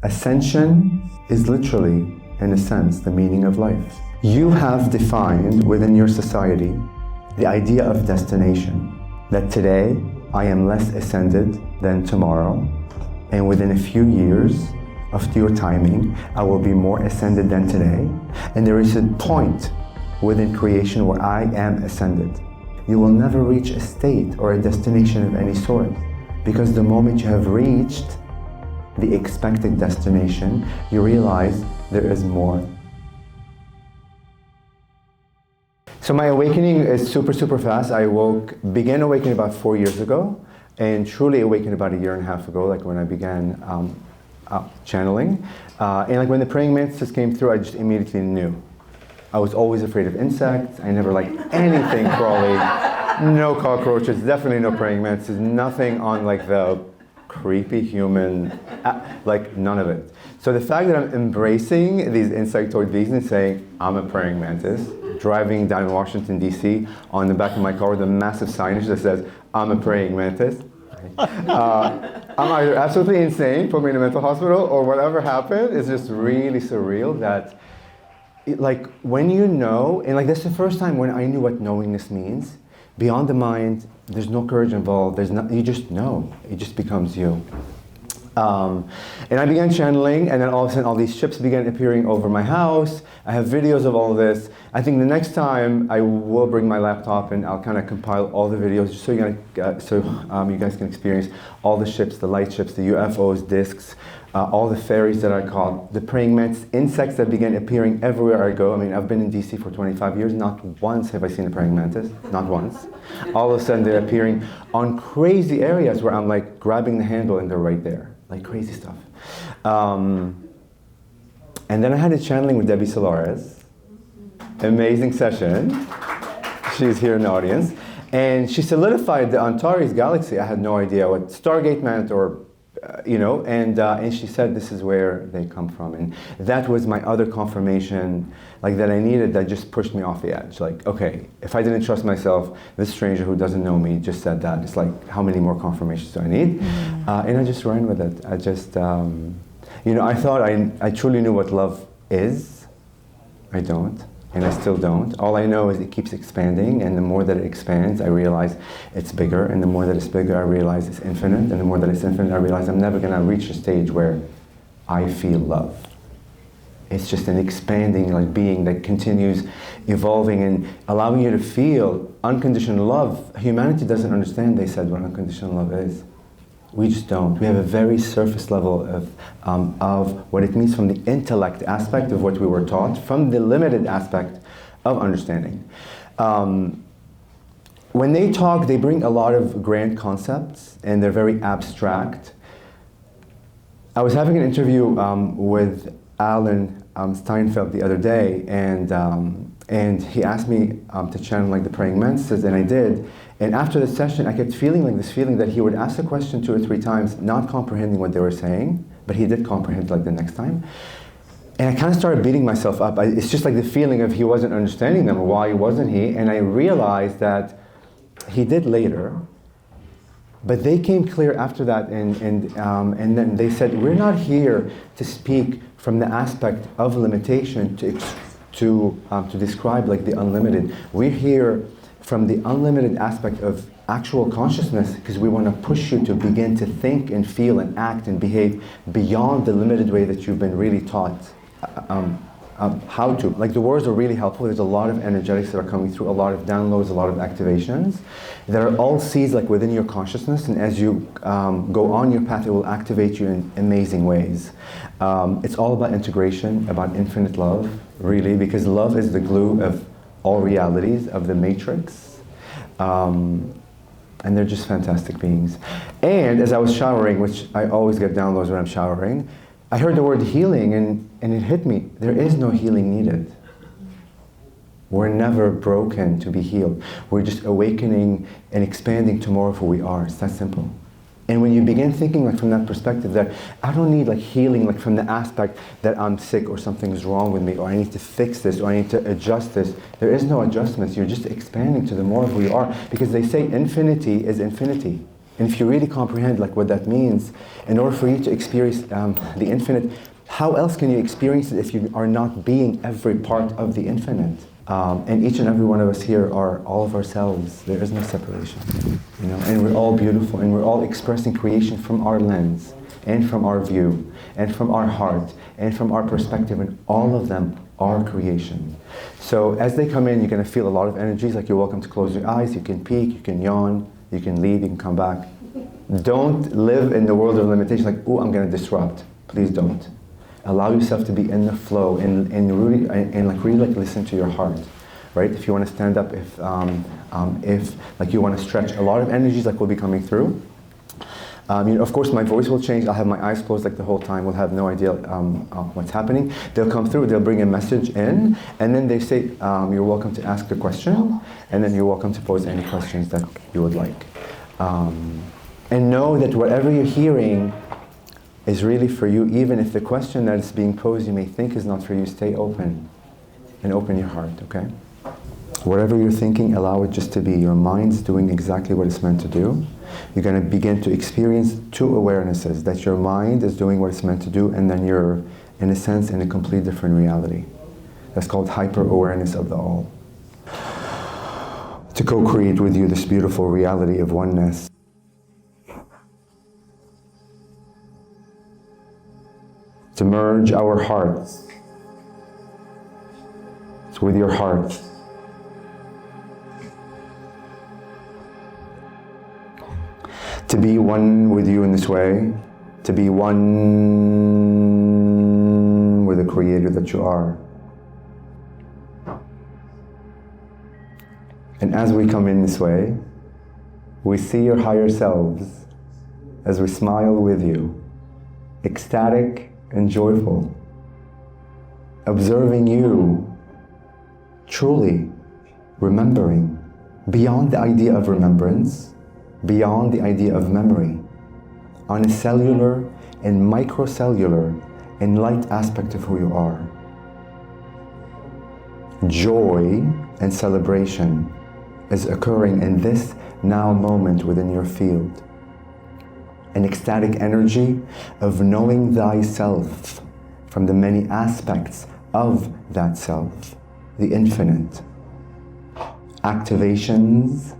Ascension is literally, in a sense, the meaning of life. You have defined within your society the idea of destination, that today I am less ascended than tomorrow, and within a few years of your timing, I will be more ascended than today. And there is a point within creation where I am ascended. You will never reach a state or a destination of any sort, because the moment you have reached the expected destination, you realize there is more. So my awakening is super fast. I began awakening about 4 years ago, and truly awakened about 1.5 years ago, like when I began channeling. And like when the praying mantis came through, I just immediately knew. I was always afraid of insects. I never liked anything crawly. No cockroaches, definitely no praying mantises, nothing on like the creepy human, like none of it. So the fact that I'm embracing these insectoid beings and saying, I'm a praying mantis, driving down in Washington, D.C., on the back of my car with a massive signage that says, I'm a praying mantis. I'm either absolutely insane, put me in a mental hospital, or whatever happened is just really surreal that, like, when you know, and like that's the first time when I knew what knowingness means. Beyond the mind, there's no courage involved, you just know, it just becomes you. And I began channeling, and then all of a sudden all these ships began appearing over my house. I have videos of all of this. I think the next time I will bring my laptop and I'll kind of compile all the videos just so you guys can experience all the ships, the light ships, the UFOs, discs, all the fairies that I caught, the praying mantis, insects that began appearing everywhere I go. I mean, I've been in DC for 25 years. Not once have I seen a praying mantis, not once. All of a sudden they're appearing on crazy areas where I'm like grabbing the handle and they're right there. Like crazy stuff. And then I had a channeling with Debbie Solares. Amazing session. She's here in the audience. And she solidified the Antares galaxy. I had no idea what Stargate meant or, and she said this is where they come from. And that was my other confirmation, like that I needed, that just pushed me off the edge. Like, okay, if I didn't trust myself, this stranger who doesn't know me just said that. It's like, how many more confirmations do I need? And I just ran with it. I just, I thought I truly knew what love is. I don't. And I still don't. All I know is it keeps expanding, and the more that it expands, I realize it's bigger, and the more that it's bigger, I realize it's infinite, and the more that it's infinite, I realize I'm never gonna reach a stage where I feel love. It's just an expanding like being that continues evolving and allowing you to feel unconditional love. Humanity doesn't understand, they said, what unconditional love is. We just don't. We have a very surface level of what it means from the intellect aspect of what we were taught, from the limited aspect of understanding. When they talk, they bring a lot of grand concepts, and they're very abstract. I was having an interview with Alan Steinfeld the other day, and he asked me to channel like the praying mantises, and I did. And after the session, I kept feeling like this feeling that he would ask the question 2 or 3 times, not comprehending what they were saying, but he did comprehend like the next time. And I kind of started beating myself up. It's just like the feeling of he wasn't understanding them, or why wasn't he? And I realized that he did later, but they came clear after that, and then they said, we're not here to speak from the aspect of limitation to describe like the unlimited. We're here from the unlimited aspect of actual consciousness, because we want to push you to begin to think and feel and act and behave beyond the limited way that you've been really taught how to. Like the words are really helpful. There's a lot of energetics that are coming through, a lot of downloads, a lot of activations that are all seeds like within your consciousness, and as you go on your path, it will activate you in amazing ways. It's all about integration, about infinite love, really, because love is the glue of all realities of the matrix, and they're just fantastic beings. And as I was showering, which I always get downloads when I'm showering, I heard the word healing, and it hit me. There is no healing needed. We're never broken to be healed. We're just awakening and expanding to more of who we are. It's that simple. And when you begin thinking like from that perspective, that I don't need like healing like from the aspect that I'm sick or something is wrong with me, or I need to fix this, or I need to adjust this. There is no adjustments. You're just expanding to the more of who you are, because they say infinity is infinity. And if you really comprehend like what that means, in order for you to experience the infinite, how else can you experience it if you are not being every part of the infinite? And each and every one of us here are all of ourselves. There is no separation, you know. And we're all beautiful, and we're all expressing creation from our lens, and from our view, and from our heart, and from our perspective, and all of them are creation. So as they come in, you're going to feel a lot of energies. Like, you're welcome to close your eyes. You can peek, you can yawn, you can leave, you can come back. Don't live in the world of limitation. Like, oh, I'm going to disrupt. Please don't. Allow yourself to be in the flow, and really listen to your heart, right? If you want to stand up, if like you want to stretch, a lot of energies like will be coming through. You know, of course, my voice will change. I'll have my eyes closed like the whole time. We'll have no idea what's happening. They'll come through. They'll bring a message in, and then they say, "You're welcome to ask a question," and then you're welcome to pose any questions that you would like. And know that whatever you're hearing is really for you, even if the question that is being posed you may think is not for you. Stay open and open your heart, okay? Whatever you're thinking, allow it just to be. Your mind's doing exactly what it's meant to do. You're going to begin to experience two awarenesses, that your mind is doing what it's meant to do, and then you're, in a sense, in a complete different reality. That's called hyper-awareness of the all. To co-create with you this beautiful reality of oneness. To merge our hearts with your heart. To be one with you in this way, to be one with the Creator that you are. And as we come in this way, we see your higher selves as we smile with you, ecstatic and joyful, observing you, truly remembering, beyond the idea of remembrance, beyond the idea of memory, on a cellular and microcellular and light aspect of who you are. Joy and celebration is occurring in this now moment within your field. An ecstatic energy of knowing thyself from the many aspects of that self, the infinite. Activations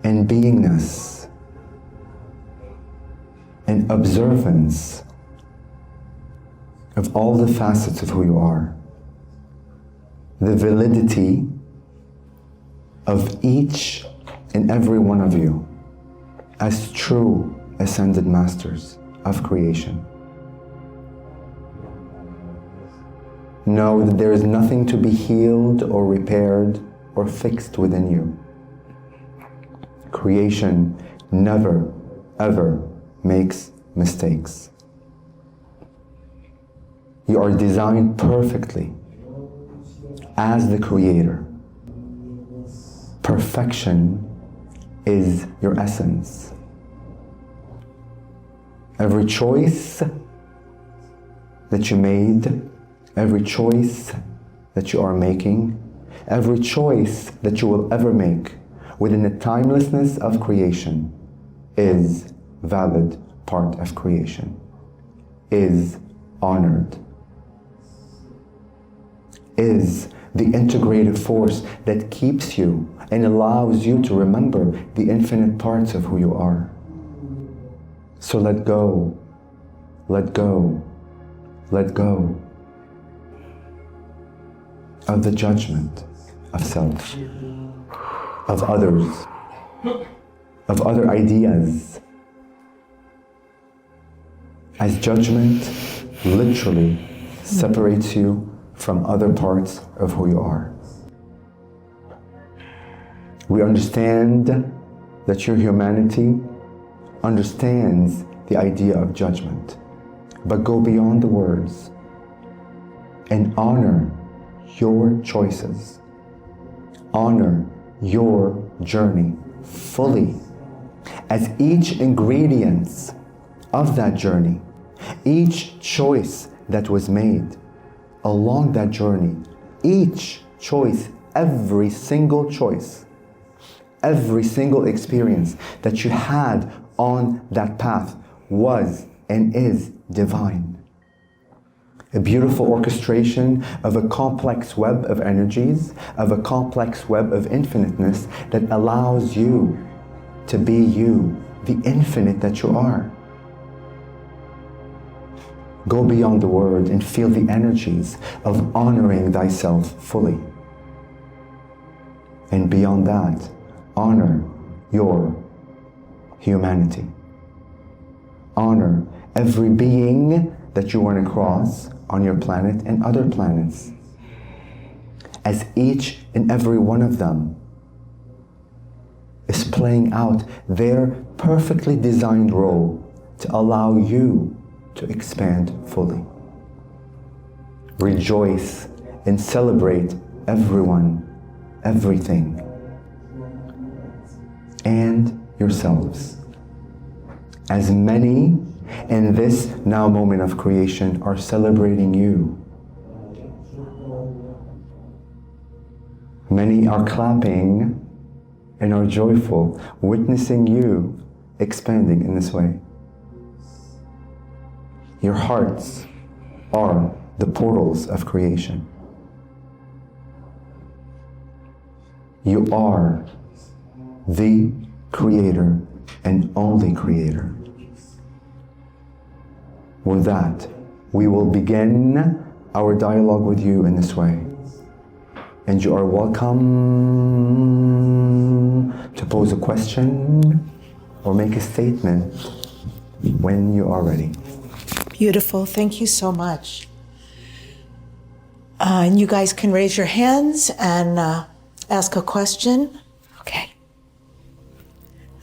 and beingness and observance of all the facets of who you are. The validity of each and every one of you as true ascended masters of creation. Know that there is nothing to be healed or repaired or fixed within you. Creation never, ever makes mistakes. You are designed perfectly as the Creator. Perfection is your essence. Every choice that you made, every choice that you are making, every choice that you will ever make within the timelessness of creation is valid part of creation, is honored, is the integrative force that keeps you and allows you to remember the infinite parts of who you are. So let go, let go, let go of the judgment of self, of others, of other ideas. As judgment literally separates you from other parts of who you are. We understand that your humanity understands the idea of judgment, but go beyond the words and honor your choices. Honor your journey fully, as each ingredient of that journey, each choice that was made along that journey, each choice, every single choice, Every single experience that you had on that path was and is divine. A beautiful orchestration of a complex web of energies, of a complex web of infiniteness that allows you to be you, the infinite that you are. Go beyond the word and feel the energies of honoring thyself fully. And beyond that, honor your humanity. Honor every being that you run across on your planet and other planets, as each and every one of them is playing out their perfectly designed role to allow you to expand fully. Rejoice and celebrate everyone, everything, and yourselves. As many in this now moment of creation are celebrating you. Many are clapping and are joyful, witnessing you expanding in this way. Your hearts are the portals of creation. You are the creator and only creator. With that, we will begin our dialogue with you in this way. And you are welcome to pose a question or make a statement when you are ready. Beautiful. Thank you so much. And you guys can raise your hands and ask a question. Okay.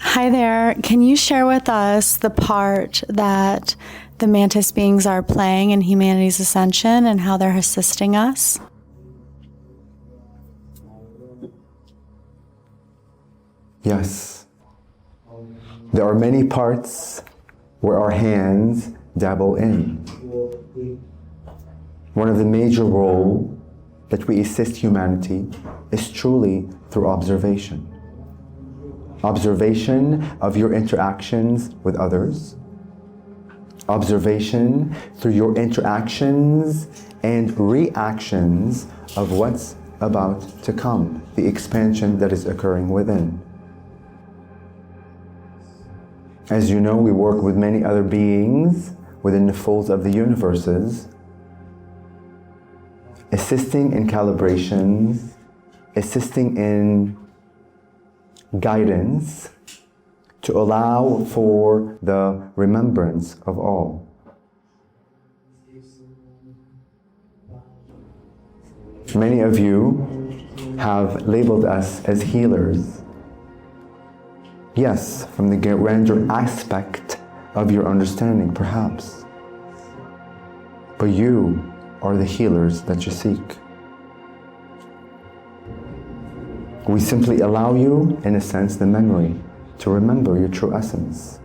Hi there. Can you share with us the part that the mantis beings are playing in humanity's ascension and how they're assisting us? Yes. There are many parts where our hands dabble in. One of the major roles that we assist humanity is truly through observation. Observation of your interactions with others. Observation through your interactions and reactions of what's about to come, the expansion that is occurring within. As you know, we work with many other beings within the folds of the universes, assisting in calibrations, assisting in guidance to allow for the remembrance of all. Many of you have labeled us as healers. Yes, from the grander aspect of your understanding, perhaps. But you are the healers that you seek. We simply allow you, in a sense, the memory to remember your true essence.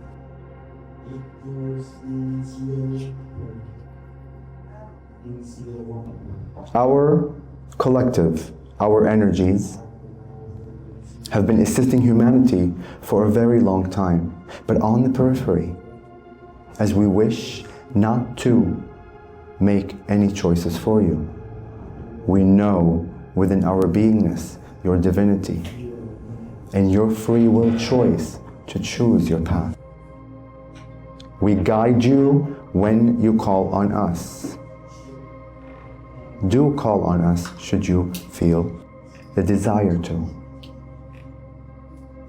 Our collective, our energies, have been assisting humanity for a very long time, but on the periphery, as we wish not to make any choices for you. We know within our beingness your divinity and your free will choice to choose your path. We guide you when you call on us. Do call on us should you feel the desire to.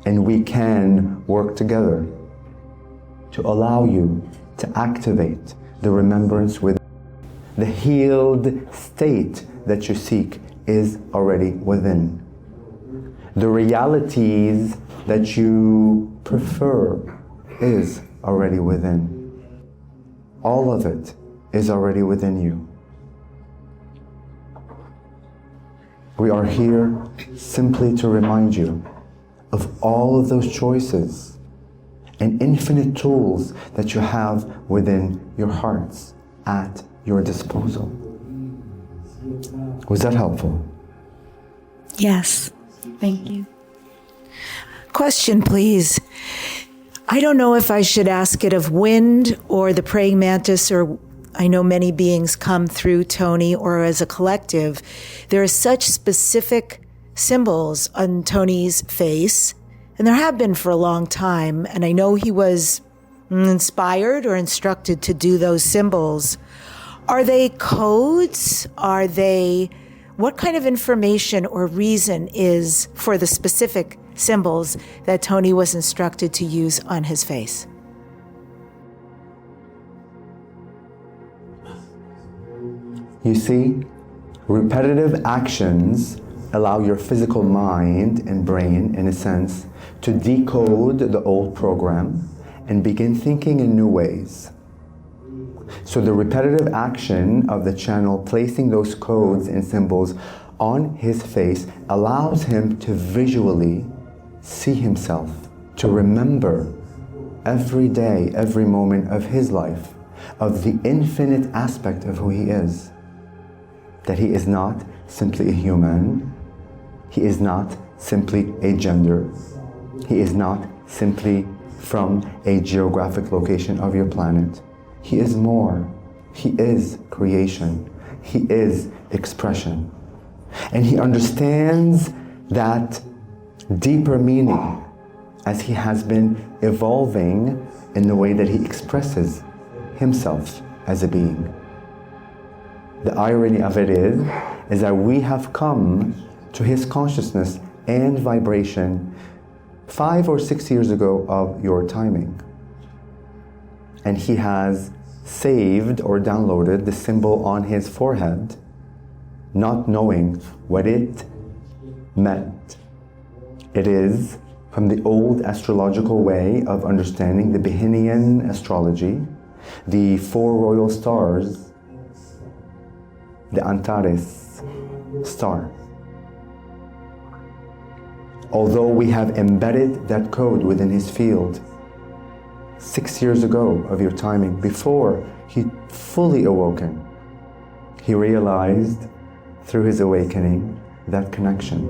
And we can work together to allow you to activate the remembrance within. The healed state that you seek is already within. The realities that you prefer is already within. All of it is already within you. We are here simply to remind you of all of those choices and infinite tools that you have within your hearts at your disposal. Was that helpful? Yes. Thank you. question, please. I don't know if I should ask it of Wind or the praying mantis, or I know many beings come through Toni, or as a collective. There are such specific symbols on Toni's face, and there have been for a long time, and I know he was inspired or instructed to do those symbols. Are they codes? What kind of information or reason is for the specific symbols that Toni was instructed to use on his face? You see, repetitive actions allow your physical mind and brain, in a sense, to decode the old program and begin thinking in new ways. So the repetitive action of the channel placing those codes and symbols on his face allows him to visually see himself, to remember every day, every moment of his life, of the infinite aspect of who he is. That he is not simply a human, he is not simply a gender, he is not simply from a geographic location of your planet. He is more. He is creation. He is expression. And he understands that deeper meaning as he has been evolving in the way that he expresses himself as a being. The irony of it is that we have come to his consciousness and vibration 5 or 6 years ago of your timing. And he has saved or downloaded the symbol on his forehead, not knowing what it meant. It is from the old astrological way of understanding the Bahinian astrology, the 4 royal stars, the Antares star. Although we have embedded that code within his field 6 years ago of your timing, before he fully awoken, he realized through his awakening that connection.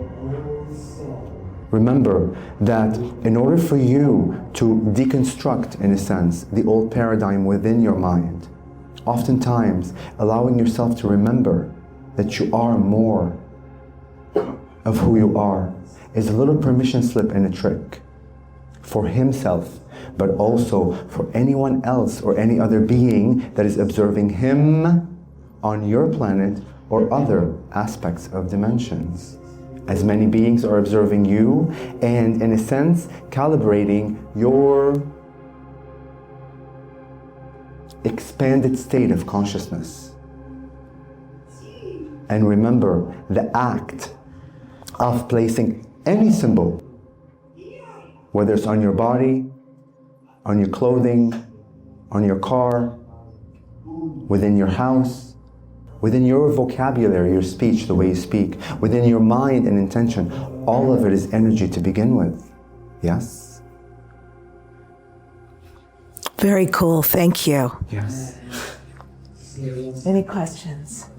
Remember that in order for you to deconstruct, in a sense, the old paradigm within your mind, oftentimes allowing yourself to remember that you are more of who you are is a little permission slip and a trick for himself, but also for anyone else or any other being that is observing him on your planet or other aspects of dimensions. As many beings are observing you and, in a sense, calibrating your expanded state of consciousness. And remember, the act of placing any symbol, whether it's on your body, on your clothing, on your car, within your house, within your vocabulary, your speech, the way you speak, within your mind and intention, all of it is energy to begin with. Yes? Very cool. Thank you. Yes. Any questions?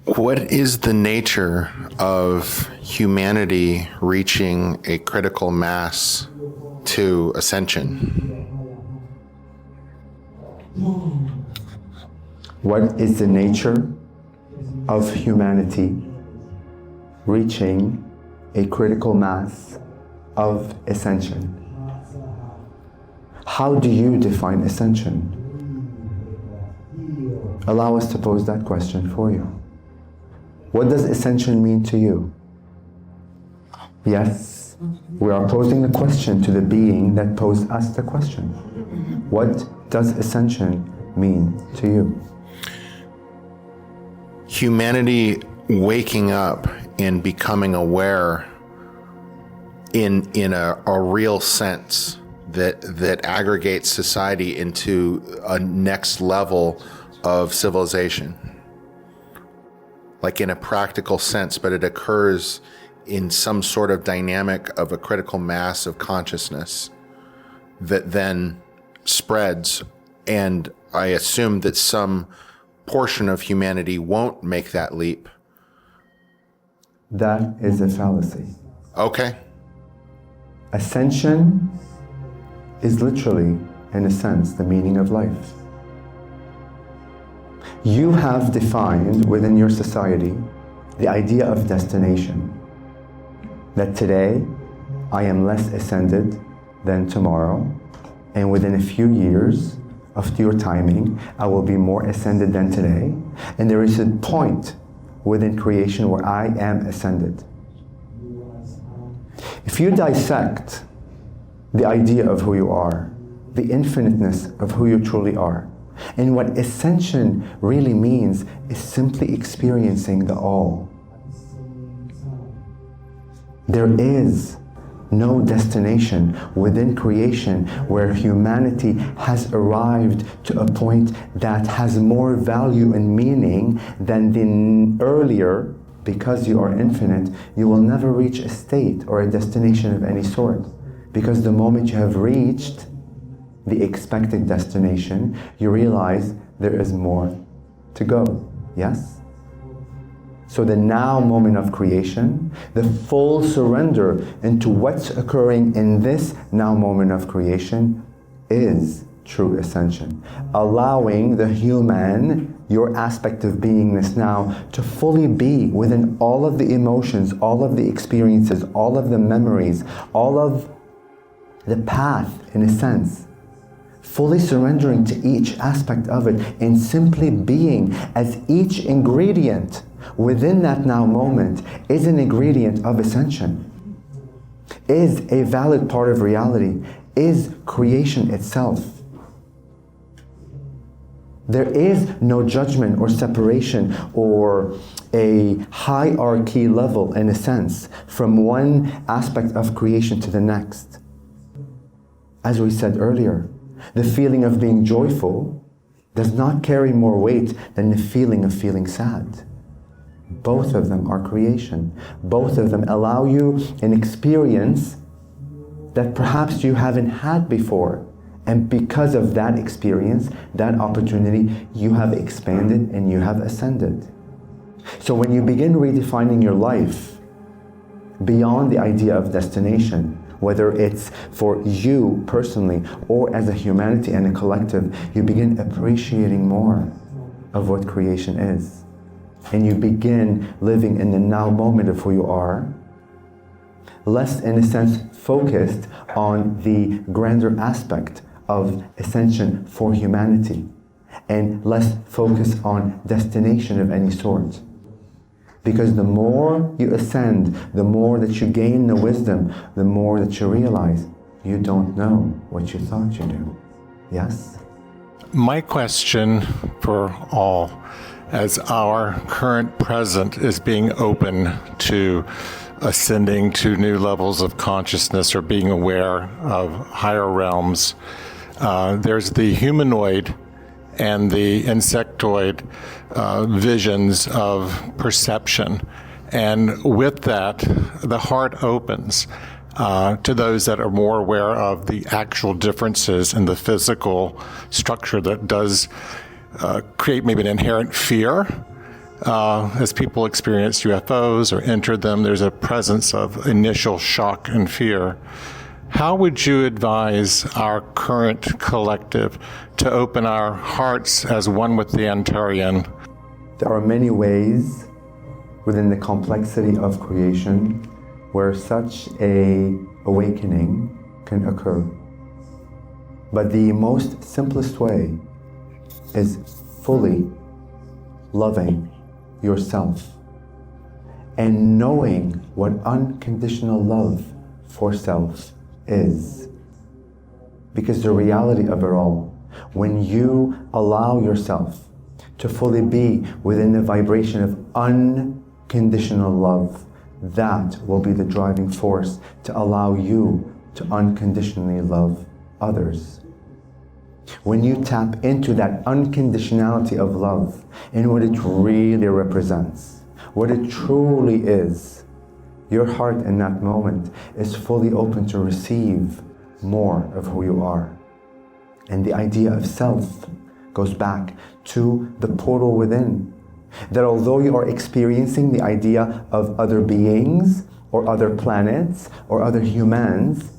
What is the nature of humanity reaching a critical mass to ascension? What is the nature of humanity reaching a critical mass of ascension? How do you define ascension? Allow us to pose that question for you. What does ascension mean to you? Yes, we are posing the question to the being that posed us the question. What does ascension mean to you? Humanity waking up and becoming aware in a real sense that aggregates society into a next level of civilization. Like in a practical sense, but it occurs in some sort of dynamic of a critical mass of consciousness that then spreads. And I assume that some portion of humanity won't make that leap. That is a fallacy. Okay. Ascension is literally, in a sense, the meaning of life. You have defined within your society the idea of destination. That today I am less ascended than tomorrow, and within a few years of your timing, I will be more ascended than today. And there is a point within creation where I am ascended. If you dissect the idea of who you are, the infiniteness of who you truly are, and what ascension really means is simply experiencing the all. There is no destination within creation where humanity has arrived to a point that has more value and meaning than the earlier. Because you are infinite, you will never reach a state or a destination of any sort. Because the moment you have reached the expected destination, you realize there is more to go. Yes? So the now moment of creation, the full surrender into what's occurring in this now moment of creation is true ascension. Allowing the human, your aspect of beingness now, to fully be within all of the emotions, all of the experiences, all of the memories, all of the path, in a sense. Fully surrendering to each aspect of it and simply being as each ingredient within that now moment is an ingredient of ascension, is a valid part of reality, is creation itself. There is no judgment or separation or a hierarchy level, in a sense, from one aspect of creation to the next. As we said earlier, the feeling of being joyful does not carry more weight than the feeling of feeling sad. Both of them are creation. Both of them allow you an experience that perhaps you haven't had before. And because of that experience, that opportunity, you have expanded and you have ascended. So when you begin redefining your life beyond the idea of destination, whether it's for you personally or as a humanity and a collective, you begin appreciating more of what creation is. And you begin living in the now moment of who you are, less, in a sense, focused on the grander aspect of ascension for humanity, and less focused on destination of any sort. Because the more you ascend, the more that you gain the wisdom, the more that you realize you don't know what you thought you knew. Yes? My question for all, as our current present is being open to ascending to new levels of consciousness or being aware of higher realms, there's the humanoid and the insectoid visions of perception. And with that, the heart opens to those that are more aware of the actual differences in the physical structure that does create maybe an inherent fear. As people experience UFOs or enter them, there's a presence of initial shock and fear. How would you advise our current collective to open our hearts as one with the Antarian? There are many ways within the complexity of creation where such a awakening can occur. But the most simplest way is fully loving yourself and knowing what unconditional love for self is. Because the reality of it all, when you allow yourself to fully be within the vibration of unconditional love, that will be the driving force to allow you to unconditionally love others. When you tap into that unconditionality of love and what it really represents, what it truly is, your heart in that moment is fully open to receive more of who you are. And the idea of self goes back to the portal within. That although you are experiencing the idea of other beings or other planets or other humans,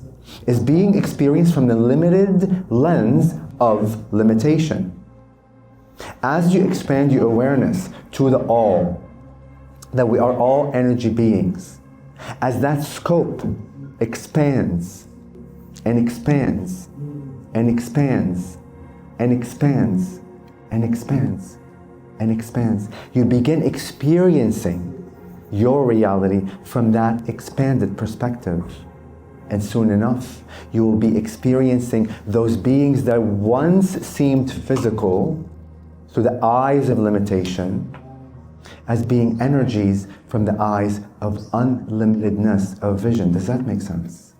is being experienced from the limited lens of limitation. As you expand your awareness to the all, that we are all energy beings, as that scope expands and expands and expands and expands and expands and expands, you begin experiencing your reality from that expanded perspective. And soon enough, you will be experiencing those beings that once seemed physical through the eyes of limitation as being energies from the eyes of unlimitedness of vision. Does that make sense?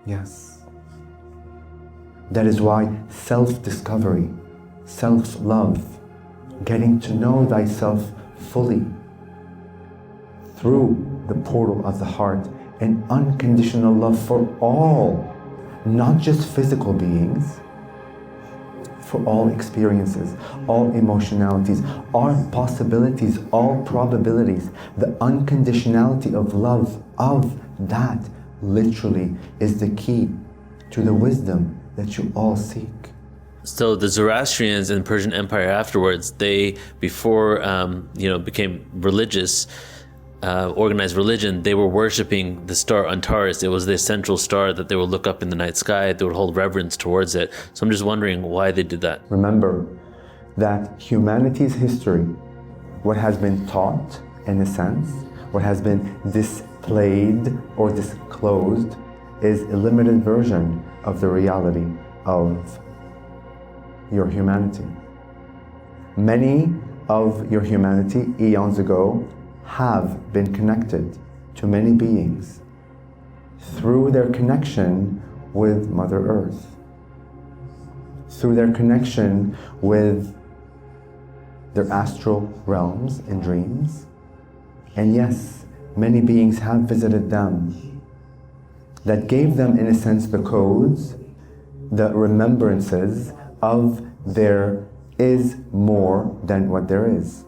Yes. That is why self-discovery, self-love, getting to know thyself fully through the portal of the heart, and unconditional love for all, not just physical beings, for all experiences, all emotionalities, all possibilities, all probabilities. The unconditionality of love, of that, literally is the key to the wisdom that you all seek. So the Zoroastrians in the Persian Empire afterwards, they, before became religious, organized religion, they were worshiping the star Antares. It was their central star that they would look up in the night sky. They would hold reverence towards it. So I'm just wondering why they did that. Remember that humanity's history, what has been taught in a sense, what has been displayed or disclosed, is a limited version of the reality of your humanity. Many of your humanity eons ago have been connected to many beings through their connection with Mother Earth, through their connection with their astral realms and dreams. And yes, many beings have visited them that gave them, in a sense, the codes, the remembrances of there is more than what there is.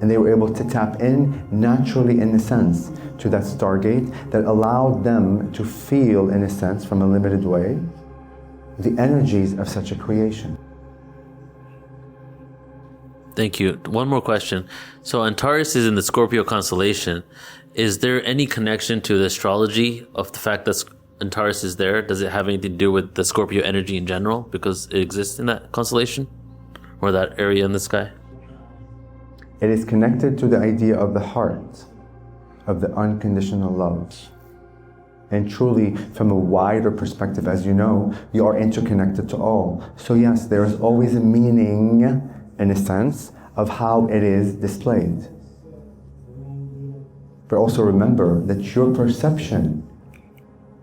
And they were able to tap in naturally, in a sense, to that stargate that allowed them to feel, in a sense, from a limited way, the energies of such a creation. Thank you. One more question. So Antares is in the Scorpio constellation. Is there any connection to the astrology of the fact that Antares is there? Does it have anything to do with the Scorpio energy in general because it exists in that constellation or that area in the sky? It is connected to the idea of the heart, of the unconditional love. And truly, from a wider perspective, as you know, you are interconnected to all. So yes, there is always a meaning, in a sense, of how it is displayed. But also remember that your perception,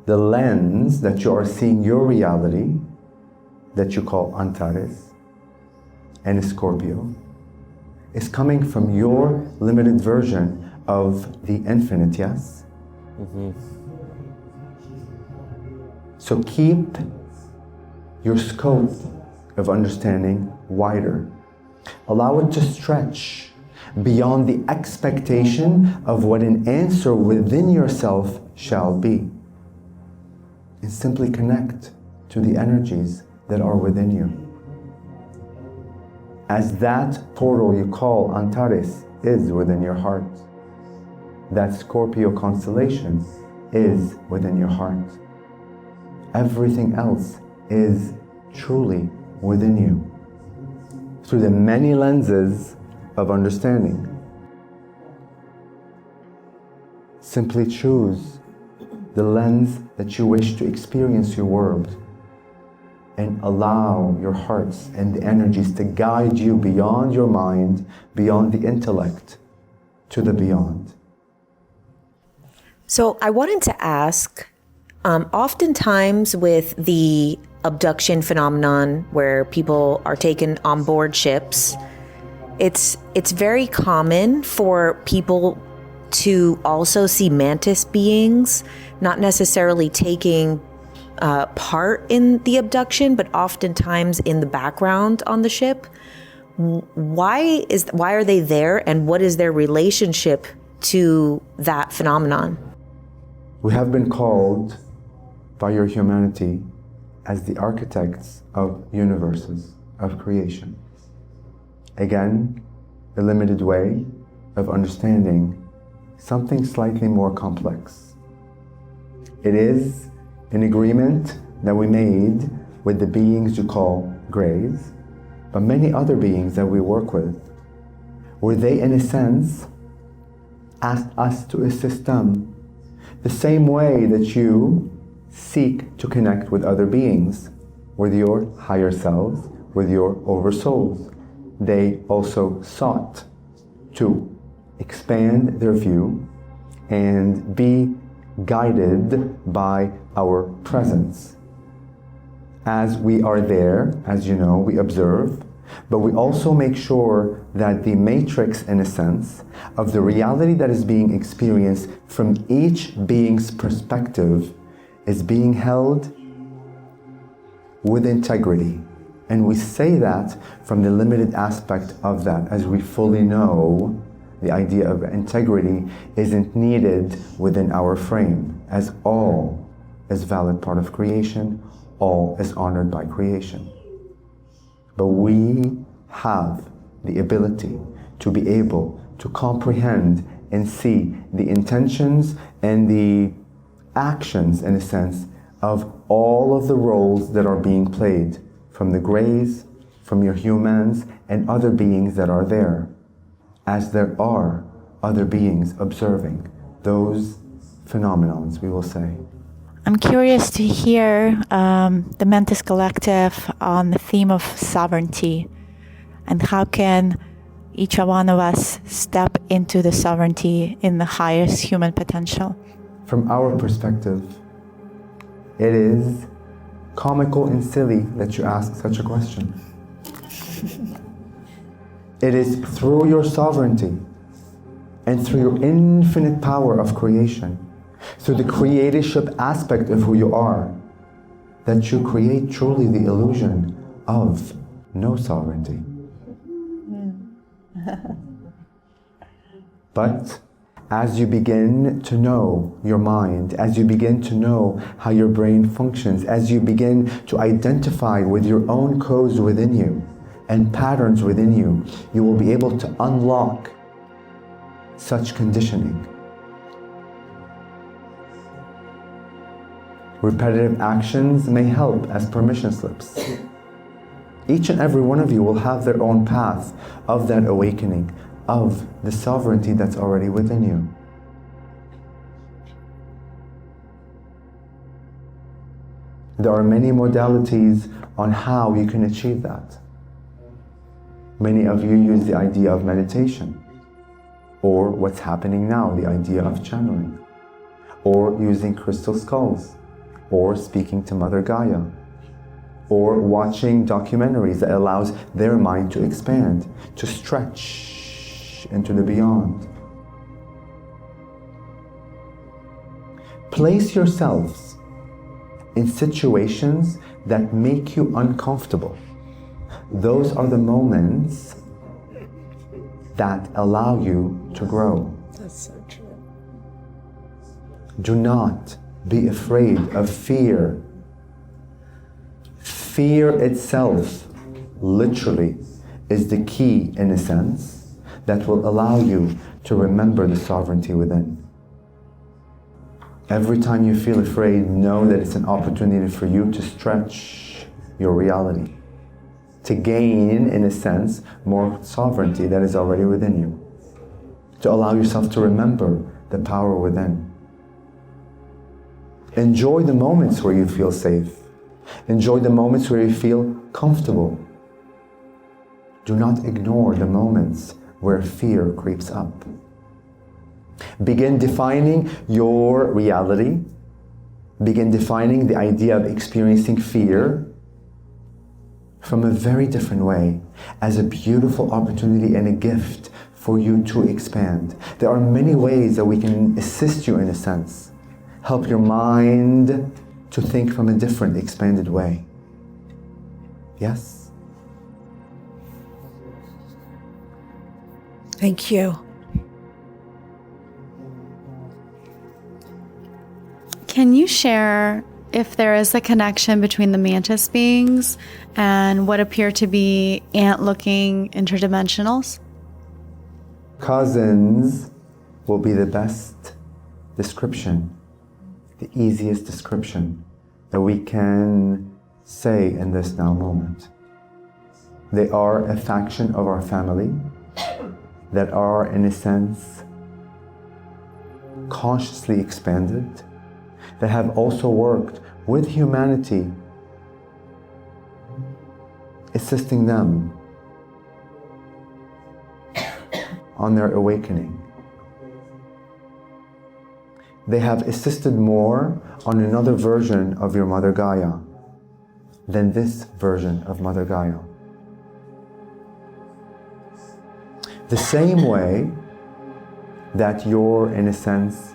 the lens that you are seeing your reality, that you call Antares and Scorpio, is coming from your limited version of the infinite, yes? Mm-hmm. So keep your scope of understanding wider. Allow it to stretch beyond the expectation of what an answer within yourself shall be. And simply connect to the energies that are within you. As that portal you call Antares is within your heart, that Scorpio constellation is within your heart. Everything else is truly within you. Through the many lenses of understanding. Simply choose the lens that you wish to experience your world, and allow your hearts and the energies to guide you beyond your mind, beyond the intellect, to the beyond. So I wanted to ask, oftentimes with the abduction phenomenon where people are taken on board ships, it's very common for people to also see mantis beings, not necessarily taking part in the abduction, but oftentimes in the background on the ship. Why are they there, and what is their relationship to that phenomenon? We have been called by your humanity as the architects of universes, of creation. Again, a limited way of understanding something slightly more complex. It is an agreement that we made with the beings you call grays, but many other beings that we work with, where they, in a sense, asked us to assist them the same way that you seek to connect with other beings, with your higher selves, with your oversouls. They also sought to expand their view and be guided by our presence. As we are there, as you know, we observe, but we also make sure that the matrix, in a sense, of the reality that is being experienced from each being's perspective is being held with integrity. And we say that from the limited aspect of that, as we fully know the idea of integrity isn't needed within our frame, as all is valid part of creation, all is honored by creation. But we have the ability to be able to comprehend and see the intentions and the actions, in a sense, of all of the roles that are being played from the grays, from your humans, and other beings that are there, as there are other beings observing those phenomenons, we will say. I'm curious to hear the Mantis Collective on the theme of sovereignty, and how can each one of us step into the sovereignty in the highest human potential? From our perspective, it is comical and silly that you ask such a question. It is through your sovereignty and through your infinite power of creation, through the creatorship aspect of who you are, that you create truly the illusion of no sovereignty. But as you begin to know your mind, as you begin to know how your brain functions, as you begin to identify with your own codes within you and patterns within you, you will be able to unlock such conditioning. Repetitive actions may help as permission slips. Each and every one of you will have their own path of that awakening, of the sovereignty that's already within you. There are many modalities on how you can achieve that. Many of you use the idea of meditation, or what's happening now, the idea of channeling, or using crystal skulls, or speaking to Mother Gaia, or watching documentaries that allows their mind to expand, to stretch into the beyond. Place yourselves in situations that make you uncomfortable. Those are the moments that allow you to grow. That's so true. Do not be afraid of fear. Fear itself, literally, is the key, in a sense, that will allow you to remember the sovereignty within. Every time you feel afraid, know that it's an opportunity for you to stretch your reality, to gain, in a sense, more sovereignty that is already within you, to allow yourself to remember the power within. Enjoy the moments where you feel safe. Enjoy the moments where you feel comfortable. Do not ignore the moments where fear creeps up. Begin defining your reality. Begin defining the idea of experiencing fear from a very different way, as a beautiful opportunity and a gift for you to expand. There are many ways that we can assist you, in a sense. Help your mind to think from a different, expanded way. Yes? Thank you. Can you share if there is a connection between the mantis beings and what appear to be ant-looking interdimensionals? Cousins will be the best description, the easiest description that we can say in this now moment. They are a faction of our family that are, in a sense, consciously expanded, that have also worked with humanity, assisting them on their awakening. They have assisted more on another version of your Mother Gaia than this version of Mother Gaia. The same way that your, in a sense,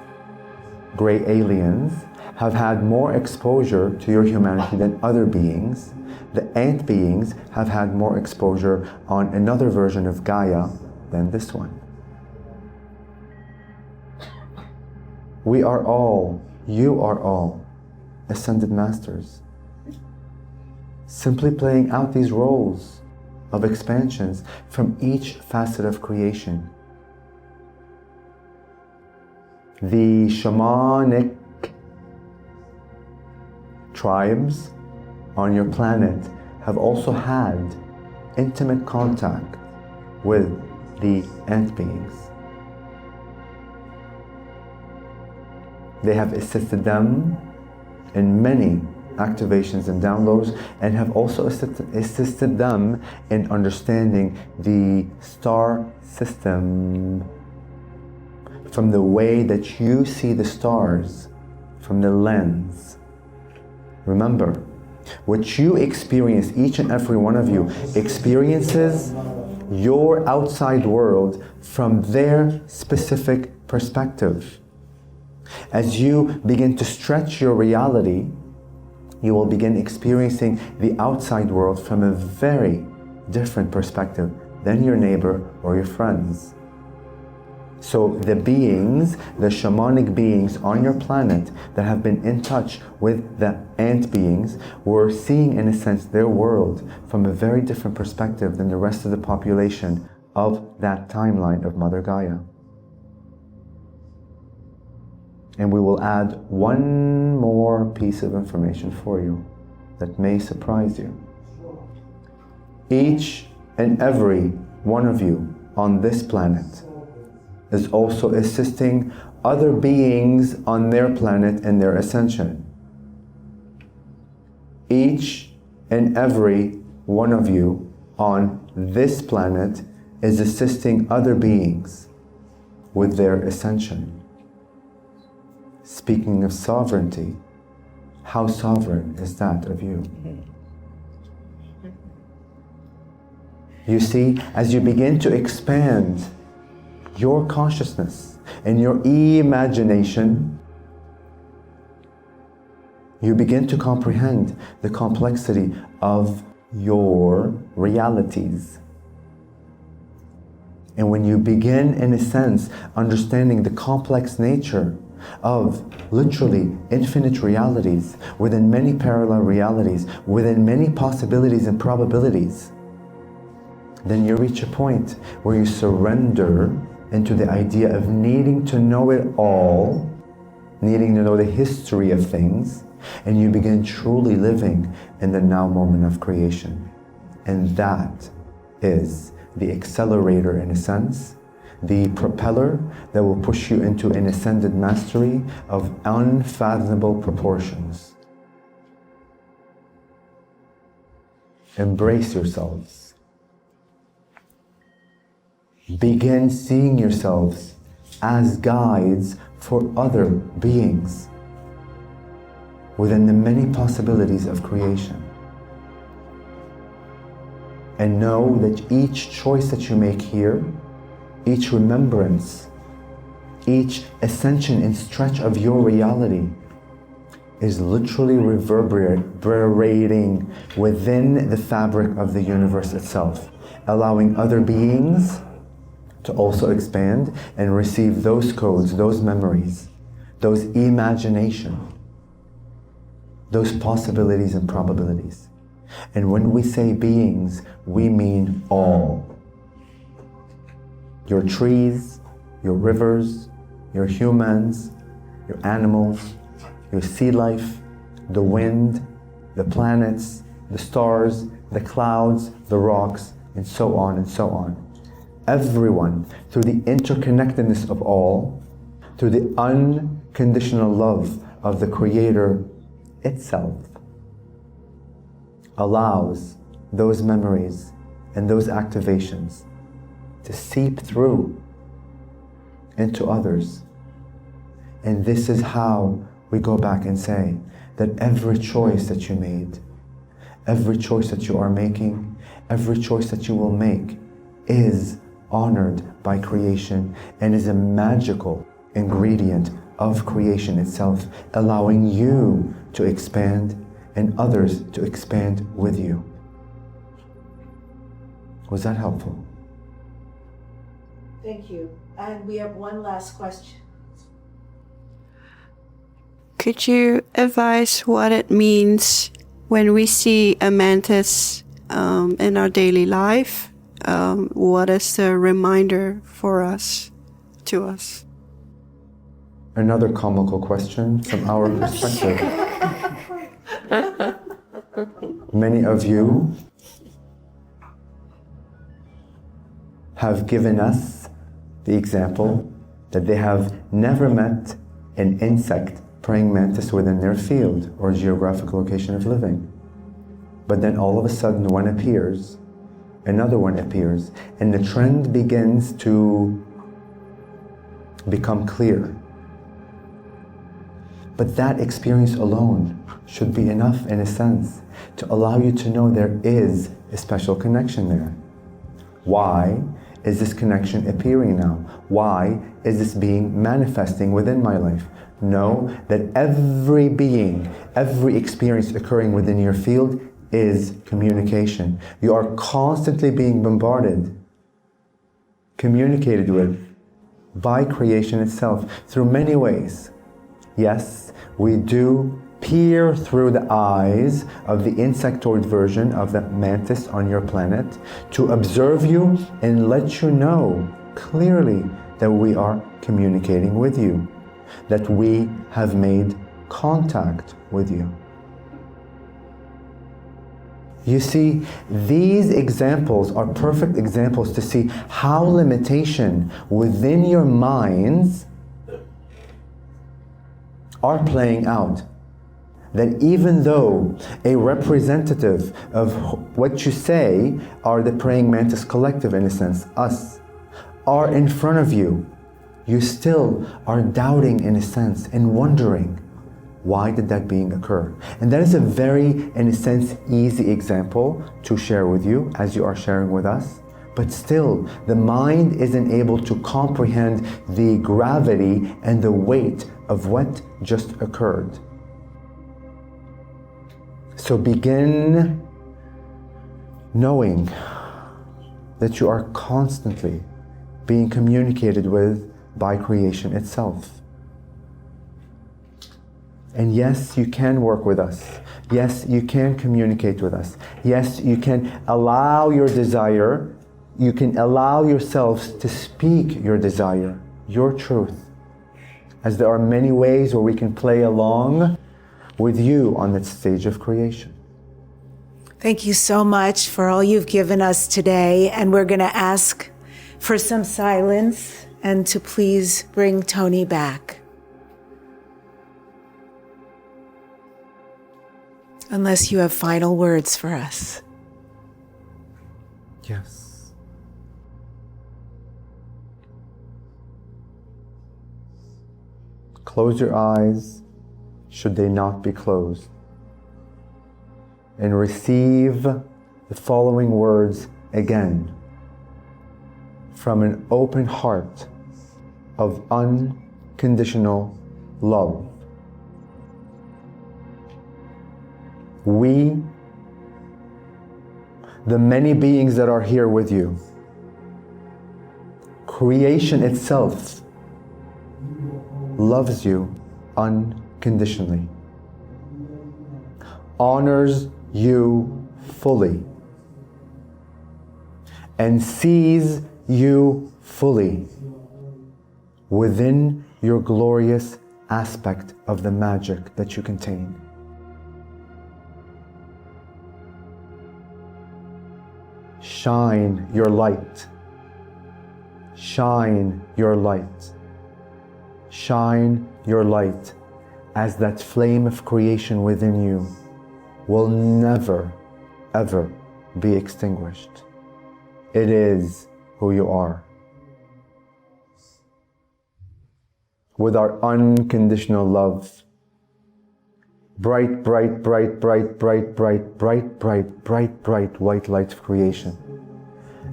gray aliens have had more exposure to your humanity than other beings, the ant beings have had more exposure on another version of Gaia than this one. We are all, you are all, ascended masters, simply playing out these roles of expansions from each facet of creation. The shamanic tribes on your planet have also had intimate contact with the ant beings. They have assisted them in many activations and downloads, and have also assisted them in understanding the star system from the way that you see the stars, from the lens. Remember, what you experience, each and every one of you experiences your outside world from their specific perspective. As you begin to stretch your reality, you will begin experiencing the outside world from a very different perspective than your neighbor or your friends. So the beings, the shamanic beings on your planet that have been in touch with the ant beings were seeing, in a sense, their world from a very different perspective than the rest of the population of that timeline of Mother Gaia. And we will add one more piece of information for you that may surprise you. Each and every one of you on this planet is also assisting other beings on their planet in their ascension. Each and every one of you on this planet is assisting other beings with their ascension. Speaking of sovereignty, how sovereign is that of you? You see, as you begin to expand your consciousness and your imagination, you begin to comprehend the complexity of your realities. And when you begin, in a sense, understanding the complex nature of literally infinite realities, within many parallel realities, within many possibilities and probabilities, then you reach a point where you surrender into the idea of needing to know it all, needing to know the history of things, and you begin truly living in the now moment of creation. And that is the accelerator, in a sense, the propeller that will push you into an ascended mastery of unfathomable proportions. Embrace yourselves. Begin seeing yourselves as guides for other beings within the many possibilities of creation. And know that each choice that you make here, each remembrance, each ascension and stretch of your reality is literally reverberating within the fabric of the universe itself, allowing other beings to also expand and receive those codes, those memories, those imagination, those possibilities and probabilities. And when we say beings, we mean all. Your trees, your rivers, your humans, your animals, your sea life, the wind, the planets, the stars, the clouds, the rocks, and so on and so on. Everyone, through the interconnectedness of all, through the unconditional love of the Creator itself, allows those memories and those activations to seep through into others. And this is how we go back and say that every choice that you made, every choice that you are making, every choice that you will make is honored by creation and is a magical ingredient of creation itself, allowing you to expand and others to expand with you. Was that helpful? Thank you. And we have one last question. Could you advise what it means when we see a mantis in our daily life? What is the reminder for us, to us? Another comical question from our perspective. Many of you have given us the example that they have never met an insect praying mantis within their field or geographic location of living. But then all of a sudden one appears, another one appears, and the trend begins to become clear. But that experience alone should be enough, in a sense, to allow you to know there is a special connection there. Why is this connection appearing now? Why is this being manifesting within my life? Know that every being, every experience occurring within your field is communication. You are constantly being bombarded, communicated with by creation itself through many ways. Yes, we do peer through the eyes of the insectoid version of the mantis on your planet to observe you and let you know clearly that we are communicating with you, that we have made contact with you. You see, these examples are perfect examples to see how limitation within your minds are playing out. That even though a representative of what you say are the praying mantis collective, in a sense, us, are in front of you, you still are doubting, in a sense, and wondering, why did that being occur? And that is a very, in a sense, easy example to share with you as you are sharing with us. But still, the mind isn't able to comprehend the gravity and the weight of what just occurred. So begin knowing that you are constantly being communicated with by creation itself. And yes, you can work with us. Yes, you can communicate with us. Yes, you can allow your desire, you can allow yourselves to speak your desire, your truth. As there are many ways where we can play along with you on that stage of creation. Thank you so much for all you've given us today. And we're going to ask for some silence and to please bring Toni back. Unless you have final words for us. Yes. Close your eyes, should they not be closed, and receive the following words again from an open heart of unconditional love. we, the many beings that are here with you, creation itself loves you unconditionally, honors you fully, and sees you fully within your glorious aspect of the magic that you contain. Shine your light. Shine your light. Shine your light, as that flame of creation within you will never, ever be extinguished. It is who you are. With our unconditional love, bright, bright, bright, bright, bright, bright, bright, bright, bright, bright white light of creation,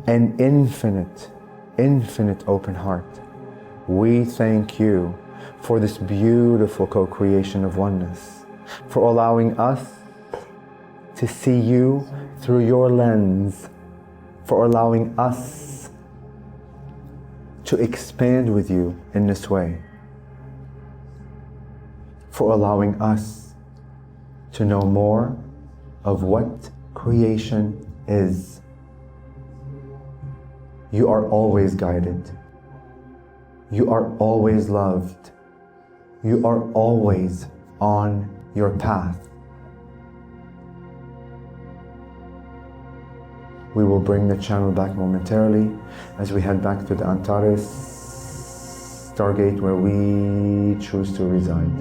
an infinite, infinite open heart, we thank you for this beautiful co-creation of oneness, for allowing us to see you through your lens, for allowing us to expand with you in this way, for allowing us to know more of what creation is. You are always guided. You are always loved. You are always on your path. We will bring the channel back momentarily as we head back to the Antares Stargate, where we choose to reside.